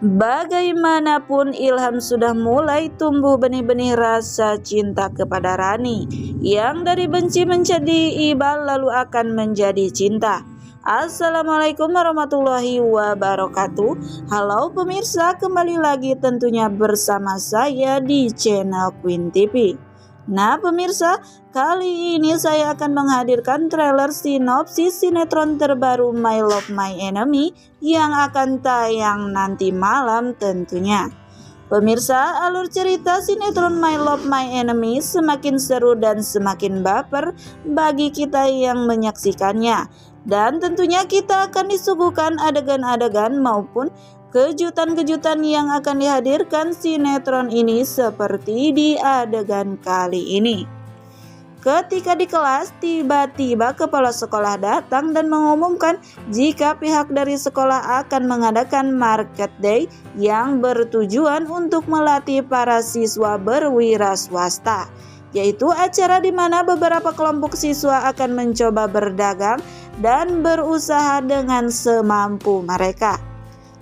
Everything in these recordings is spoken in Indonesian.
Bagaimanapun Ilham sudah mulai tumbuh benih-benih rasa cinta kepada Rani, yang dari benci menjadi iba lalu akan menjadi cinta. Assalamualaikum warahmatullahi wabarakatuh. Halo pemirsa, kembali lagi tentunya bersama saya di channel Queen TV. Nah pemirsa, kali ini saya akan menghadirkan trailer sinopsis sinetron terbaru My Love My Enemy yang akan tayang nanti malam tentunya. Pemirsa, alur cerita sinetron My Love My Enemy semakin seru dan semakin baper bagi kita yang menyaksikannya. Dan tentunya kita akan disuguhkan adegan-adegan maupun kejutan-kejutan yang akan dihadirkan sinetron ini seperti di adegan kali ini. Ketika di kelas, tiba-tiba kepala sekolah datang dan mengumumkan jika pihak dari sekolah akan mengadakan market day yang bertujuan untuk melatih para siswa berwira swasta, yaitu acara di mana beberapa kelompok siswa akan mencoba berdagang dan berusaha dengan semampu mereka.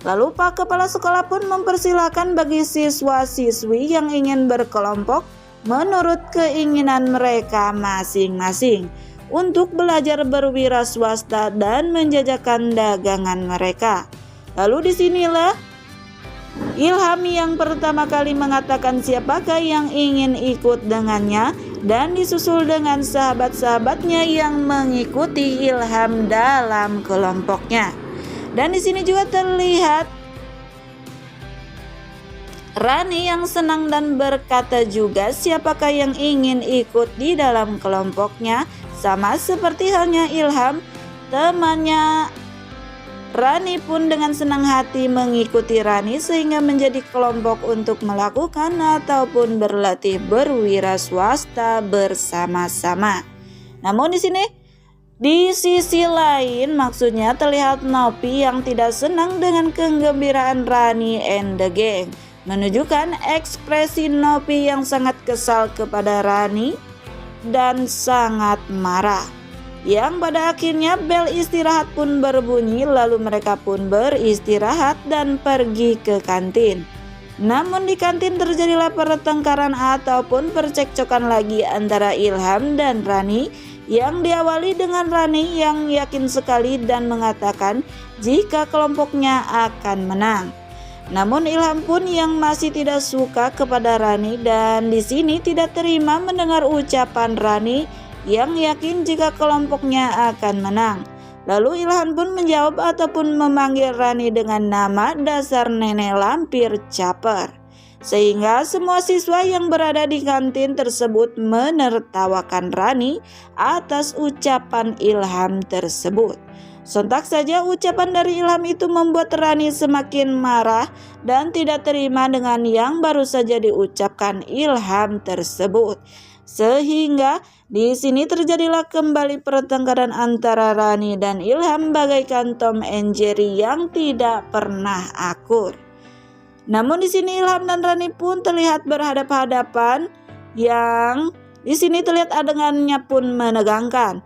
Lalu Pak Kepala Sekolah pun mempersilahkan bagi siswa-siswi yang ingin berkelompok menurut keinginan mereka masing-masing untuk belajar berwira swasta dan menjajakan dagangan mereka. Lalu disinilah Ilham yang pertama kali mengatakan siapakah yang ingin ikut dengannya, dan disusul dengan sahabat-sahabatnya yang mengikuti Ilham dalam kelompoknya. Dan di sini juga terlihat Rani yang senang dan berkata juga siapakah yang ingin ikut di dalam kelompoknya. Sama seperti halnya Ilham, temannya Rani pun dengan senang hati mengikuti Rani sehingga menjadi kelompok untuk melakukan ataupun berlatih berwira swasta bersama-sama. Namun di sisi lain maksudnya terlihat Nopi yang tidak senang dengan kegembiraan Rani and the gang, menunjukkan ekspresi Nopi yang sangat kesal kepada Rani dan sangat marah. Yang pada akhirnya bel istirahat pun berbunyi, lalu mereka pun beristirahat dan pergi ke kantin. Namun di kantin terjadilah pertengkaran ataupun percekcokan lagi antara Ilham dan Rani, yang diawali dengan Rani yang yakin sekali dan mengatakan jika kelompoknya akan menang. Namun Ilham pun yang masih tidak suka kepada Rani dan di sini tidak terima mendengar ucapan Rani yang yakin jika kelompoknya akan menang. Lalu Ilham pun menjawab ataupun memanggil Rani dengan nama dasar nenek lampir caper, sehingga semua siswa yang berada di kantin tersebut menertawakan Rani atas ucapan Ilham tersebut. Sontak saja ucapan dari Ilham itu membuat Rani semakin marah dan tidak terima dengan yang baru saja diucapkan Ilham tersebut. Sehingga di sini terjadilah kembali pertengkaran antara Rani dan Ilham bagaikan Tom and Jerry yang tidak pernah akur. Namun di sini Ilham dan Rani pun terlihat berhadapan-hadapan, yang di sini terlihat adegannya pun menegangkan.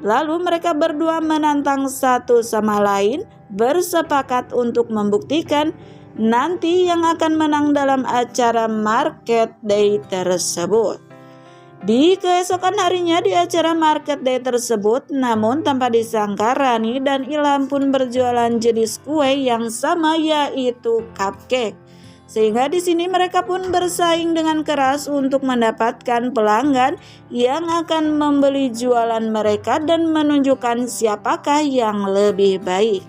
Lalu mereka berdua menantang satu sama lain, bersepakat untuk membuktikan nanti yang akan menang dalam acara market day tersebut. Di keesokan harinya di acara market day tersebut, namun tanpa disangka Rani dan Ilham pun berjualan jenis kue yang sama, yaitu cupcake. Sehingga di sini mereka pun bersaing dengan keras untuk mendapatkan pelanggan yang akan membeli jualan mereka dan menunjukkan siapakah yang lebih baik.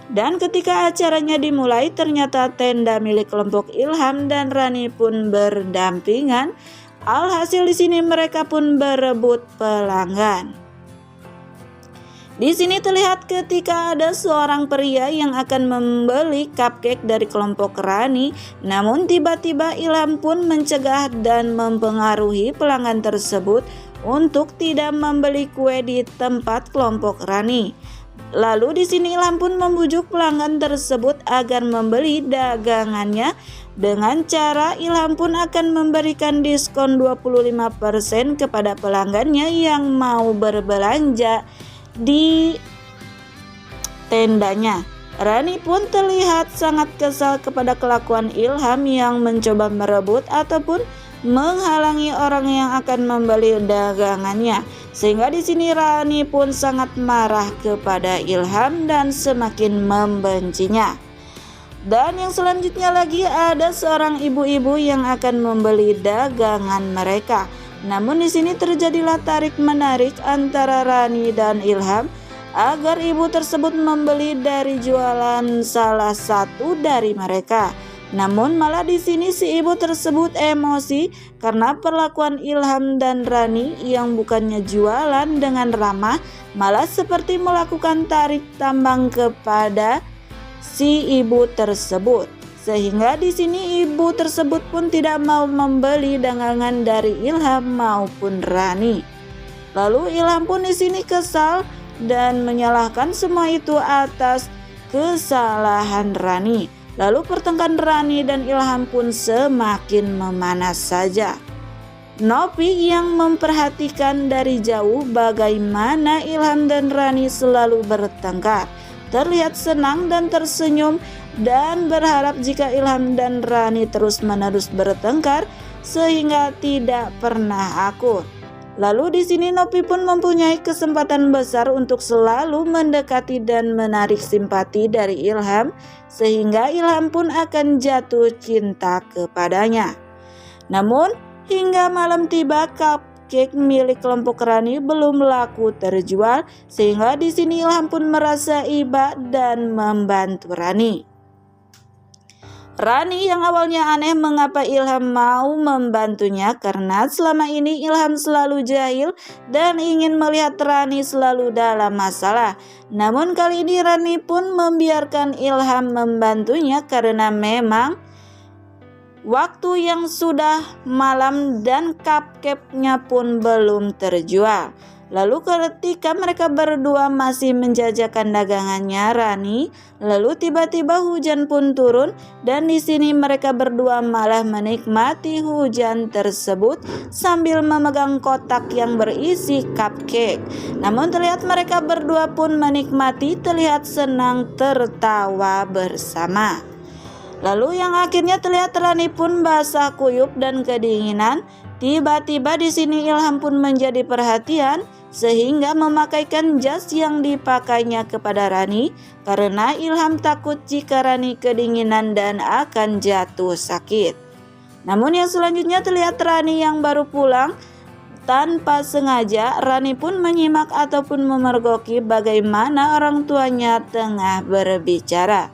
Dan ketika acaranya dimulai, ternyata tenda milik kelompok Ilham dan Rani pun berdampingan. Alhasil di sini mereka pun berebut pelanggan. Di sini terlihat ketika ada seorang pria yang akan membeli cupcake dari kelompok Rani, namun tiba-tiba Ilham pun mencegah dan mempengaruhi pelanggan tersebut untuk tidak membeli kue di tempat kelompok Rani. Lalu di sini Ilham pun membujuk pelanggan tersebut agar membeli dagangannya. Dengan cara Ilham pun akan memberikan diskon 25% kepada pelanggannya yang mau berbelanja di tendanya. Rani pun terlihat sangat kesal kepada kelakuan Ilham yang mencoba merebut ataupun menghalangi orang yang akan membeli dagangannya. Sehingga di sini Rani pun sangat marah kepada Ilham dan semakin membencinya. Dan yang selanjutnya lagi ada seorang ibu-ibu yang akan membeli dagangan mereka. Namun di sini terjadilah tarik-menarik antara Rani dan Ilham agar ibu tersebut membeli dari jualan salah satu dari mereka. Namun malah di sini si ibu tersebut emosi karena perlakuan Ilham dan Rani yang bukannya jualan dengan ramah, malah seperti melakukan tarik tambang kepada si ibu tersebut. Sehingga di sini ibu tersebut pun tidak mau membeli dagangan dari Ilham maupun Rani. Lalu Ilham pun di sini kesal dan menyalahkan semua itu atas kesalahan Rani. Lalu pertengkaran Rani dan Ilham pun semakin memanas saja. Novi yang memperhatikan dari jauh bagaimana Ilham dan Rani selalu bertengkar, terlihat senang dan tersenyum dan berharap jika Ilham dan Rani terus-menerus bertengkar sehingga tidak pernah akur. Lalu di sini Novi pun mempunyai kesempatan besar untuk selalu mendekati dan menarik simpati dari Ilham, sehingga Ilham pun akan jatuh cinta kepadanya. Namun hingga malam tiba, cupcake milik kelompok Rani belum laku terjual, sehingga di sini Ilham pun merasa iba dan membantu Rani. Rani yang awalnya aneh mengapa Ilham mau membantunya, karena selama ini Ilham selalu jahil dan ingin melihat Rani selalu dalam masalah. Namun kali ini Rani pun membiarkan Ilham membantunya karena memang waktu yang sudah malam dan cupcake-nya pun belum terjual. Lalu ketika mereka berdua masih menjajakan dagangannya Rani, lalu tiba-tiba hujan pun turun dan di sini mereka berdua malah menikmati hujan tersebut sambil memegang kotak yang berisi cupcake. Namun terlihat mereka berdua pun menikmati, terlihat senang tertawa bersama. Lalu yang akhirnya terlihat Rani pun basah kuyup dan kedinginan. Tiba-tiba di sini Ilham pun menjadi perhatian sehingga memakaikan jas yang dipakainya kepada Rani karena Ilham takut jika Rani kedinginan dan akan jatuh sakit. Namun yang selanjutnya terlihat Rani yang baru pulang. Tanpa sengaja Rani pun menyimak ataupun memergoki bagaimana orang tuanya tengah berbicara.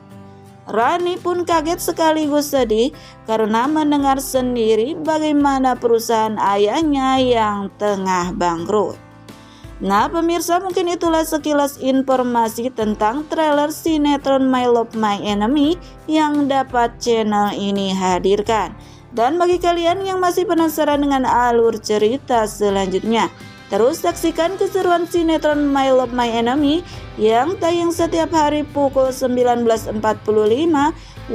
Rani pun kaget sekaligus sedih karena mendengar sendiri bagaimana perusahaan ayahnya yang tengah bangkrut. Nah pemirsa, mungkin itulah sekilas informasi tentang trailer sinetron My Love My Enemy yang dapat channel ini hadirkan. Dan bagi kalian yang masih penasaran dengan alur cerita selanjutnya, terus saksikan keseruan sinetron My Love My Enemy yang tayang setiap hari pukul 19.45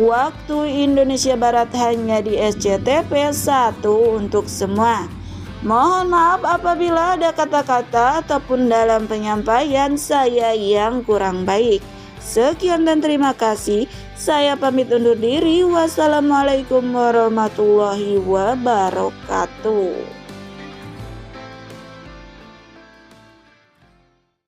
waktu Indonesia Barat hanya di SCTV 1 untuk semua. Mohon maaf apabila ada kata-kata ataupun dalam penyampaian saya yang kurang baik. Sekian dan terima kasih. Saya pamit undur diri. Wassalamualaikum warahmatullahi wabarakatuh.